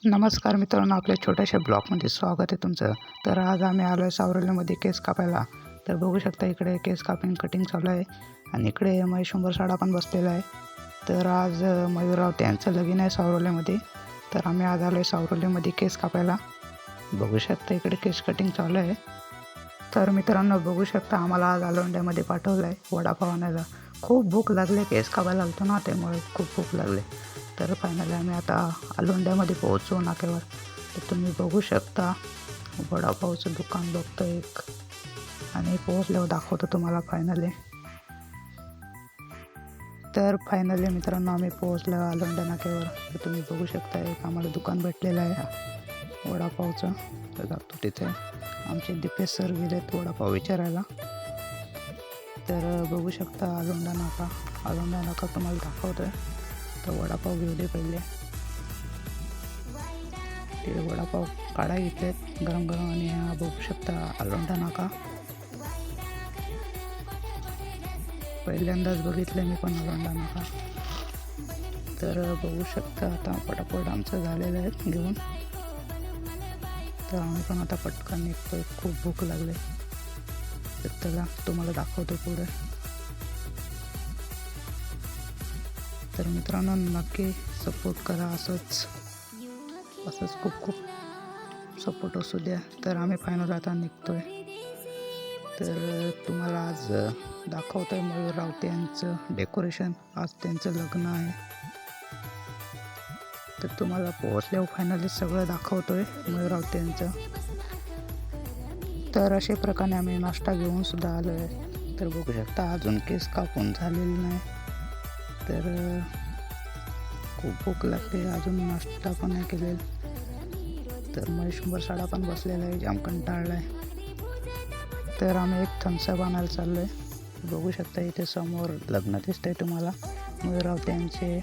नमस्कार मित्रांनो, आपल्या छोट्याशा ब्लॉगमध्ये स्वागत आहे तुमचं. तर आज आम्ही आलो आहे सावरलीमध्ये केस कापायला. तर बघू शकता इकडे केस कटिंग चालू आहे आणि इकडे महेश साडा पण बसलेला आहे. तर आज मयूर राऊत यांचं लगीन आहे सावरलीमध्ये. तर आम्ही आज आलो आहे सावरलीमध्ये केस कापायला. बघू शकता इकडे केस कटिंग चालू आहे. तर मित्रांनो बघू शकता आम्हाला आज आलोंड्यामध्ये पाठवलं आहे वडापाव आणायला. खूप भूक लागली, केस कापायला आलतो ना त्यामुळे खूप भूक लागली. तर फायनली आम्ही आता आलोंड्यामध्ये पोहोचू नाक्यावर. तर तुम्ही बघू शकता वडापावचं दुकान बघतो एक, आणि पोहोचल्यावर दाखवतो तुम्हाला फायनली. तर फायनली मित्रांनो आम्ही पोहोचलो आलोंड्या नाक्यावर. तर तुम्ही बघू शकता एक आम्हाला दुकान भेटलेलं आहे वडापावचं. तर जातो तिथे. आमचे दीपेश सर गेलेत वडापाव विचारायला. तर बघू शकता आलोंडा नाका तुम्हाला दाखवतो आहे. तर वडापाव घेऊ दे पहिले. ते वडापाव काढा घेतलेत गरम गरम. आणि हा बघू शकता आलोंडा नाका. पहिल्यांदाच बघितलं मी पण आलोंडा नाका. तर बघू शकता आता पटापट आमचं झालेलं आहे घेऊन. तर आम्ही पण आता पटकन निघतोय, खूप भूक लागली. तर त्याला तुम्हाला दाखवतो पुढे. तर मित्रांनो नक्की सपोर्ट करा, असंच खूप सपोर्ट असू द्या. तर आम्ही फायनल आता निघतोय. तर तुम्हाला आज दाखवतोय मयूर राऊत यांचं डेकोरेशन. आज त्यांचं लग्न आहे. तर तुम्हाला पोहोचल्यावर फायनली सगळं दाखवतोय मयूर राऊत यांचं. तर अशा प्रकारे आम्ही नाश्ता घेऊन सुद्धा आलो आहे. तर बघू शकता अजून केस कापून झालेलं नाही. तर खूप भूक लागते, अजून नाश्ता पण नाही केलेला. तर महेश साडा पण बसलेला आहे, जाम कंटाळला आहे. तर आम्ही एक थम्सअप आणायला चाललो आहे. बघू शकता इथे समोर लग्न दिसतंय तुम्हाला मयूर राऊत यांचे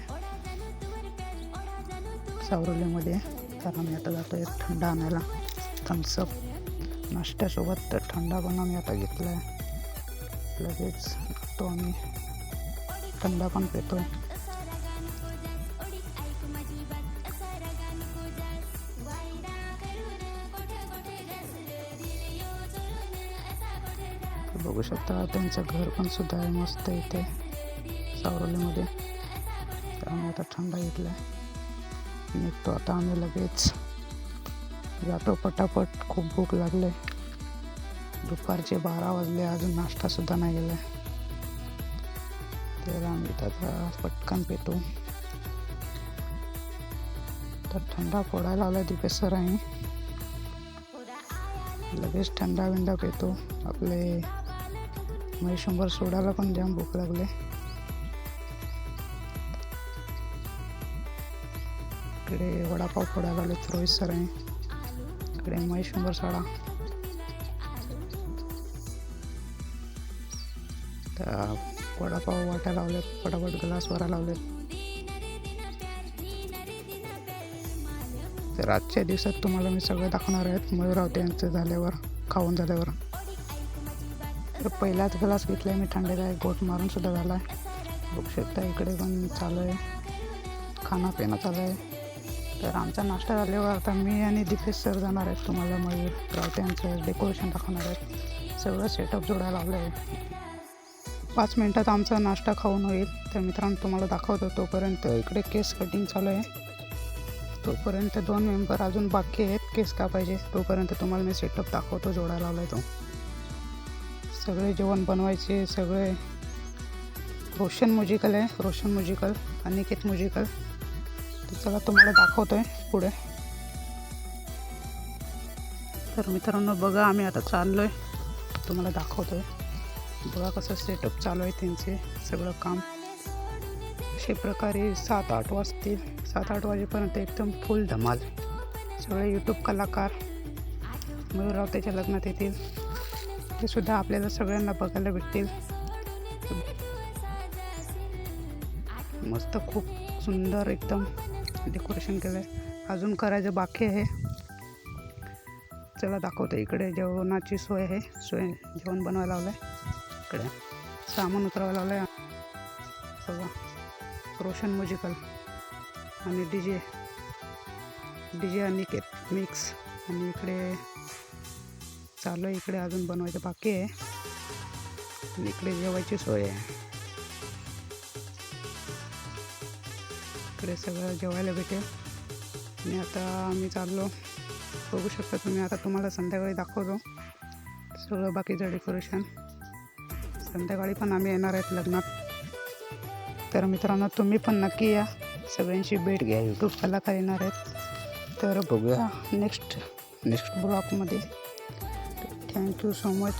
सावरलीमध्ये. तर आम्ही आता जातो एक थंडा आणायला, थम्सअप नाश्त्यासोबत. तर थंडा पण आम्ही आता घेतला आहे. लगेच तो आम्ही थंडा पण पितो. बघू शकता त्यांचं घर पण सुद्धा आहे मस्त इथे सावरलीमध्ये. तर आम्ही आता थंडा घेतला आहे, निघतो आता आम्ही लगेच. जातो पटापट, खूप भूक लागले. दुपारचे 12 वाजले, अजून नाश्ता सुद्धा नाही गेला. तर आम्ही त्याचा पटकन पितो. तर थंडा फोडायला लावला दीपेश सर आहे. लगेच थंडा बिंडा पितो. आपले महेश सोडायला पण जाम भूक लागले. इकडे वडापाव फोडायला आले रोहित सर आहे. इकडे महेश साडा. तर वडापाव वाटायला लावलेत, पटापट ग्लास भरायला लावलेत. तर आजच्या दिवसात तुम्हाला मी सगळं दाखवणार आहेत मयूर राऊत यांचं झाल्यावर, खाऊन झाल्यावर. तर पहिलाच ग्लास घेतला आहे मी थंडीला, गोट मारून सुद्धा झाला आहे. बघू शकता इकडे पण चालू आहे खाना पिणं चालू आहे. तर आमचा नाश्ता झाल्यावर आता मी आणि दीपेश सर जाणार आहेत, तुम्हाला मयूर राऊत यांचं डेकोरेशन दाखवणार आहेत. सगळं सेटअप जोडायला लावलं आहे. 5 मिनटात आमचा नाश्ता खाऊन होईल. तर मित्रांनो तुम्हाला दाखवतो. तोपर्यंत इकडे केस कटिंग चालू आहे. तोपर्यंत 2 मेंबर अजून बाकी आहेत केस कापायचे. तोपर्यंत तुम्हाला मी सेटअप दाखवतो जोडायला लावला आहे तो. सगळे जेवण बनवायचे, सगळे रोशन म्युझिकल आहे, रोशन म्युझिकल, अनिकेत म्युझिकल. तर चला तुम्हाला दाखवतोय पुढे. तर मित्रांनो बघा आम्ही आता चाललोय, तुम्हाला दाखवतोय. बघा कसं सेटअप चालू आहे त्यांचे सगळं काम. अशा प्रकारे 7-8 वाजतील. 7-8 वाजेपर्यंत एकदम फुल धमाल. सगळे यूट्यूब कलाकार मयूर राऊताच्या लग्नात येतील. ते सुद्धा आपल्याला सगळ्यांना बघायला भेटतील. मस्त खूप सुंदर एकदम डेकोरेशन केलं आहे. अजून करायचं बाकी आहे. चला दाखवतो. इकडे जेवणाची सोय आहे, जेवण बनवायला लावलं आहे. इकडे सामान उतरवायला लावलं आहे. बघा रोशन म्युझिकल आणि DJ DJ अनिकेत मिक्स. आणि इकडे चालू आहे, इकडे अजून बनवायचं बाकी आहे. आणि इकडे जेवायची सोय आहे. इकडे सगळं जेवायला भेटेल. आणि आता आम्ही चाललो, बघू शकता तुम्ही. आता तुम्हाला संध्याकाळी दाखवतो सगळं बाकीचं डेकोरेशन. संध्याकाळी पण आम्ही येणार आहेत लग्नात. तर मित्रांनो, तुम्ही पण नक्की या, सगळ्यांची भेट घ्या. यूट्यूब कलाकार येणार आहेत. तर बघूया नेक्स्ट ब्लॉगमध्ये. Thank you so much.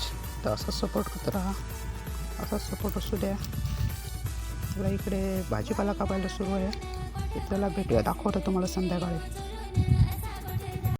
तर असा सपोर्ट करत राहा, असा सपोर्ट असू द्या. आपल्या इकडे भाजीपाला कापायला सुरू आहे. चला भेटूया, दाखवतो तुम्हाला संध्याकाळी.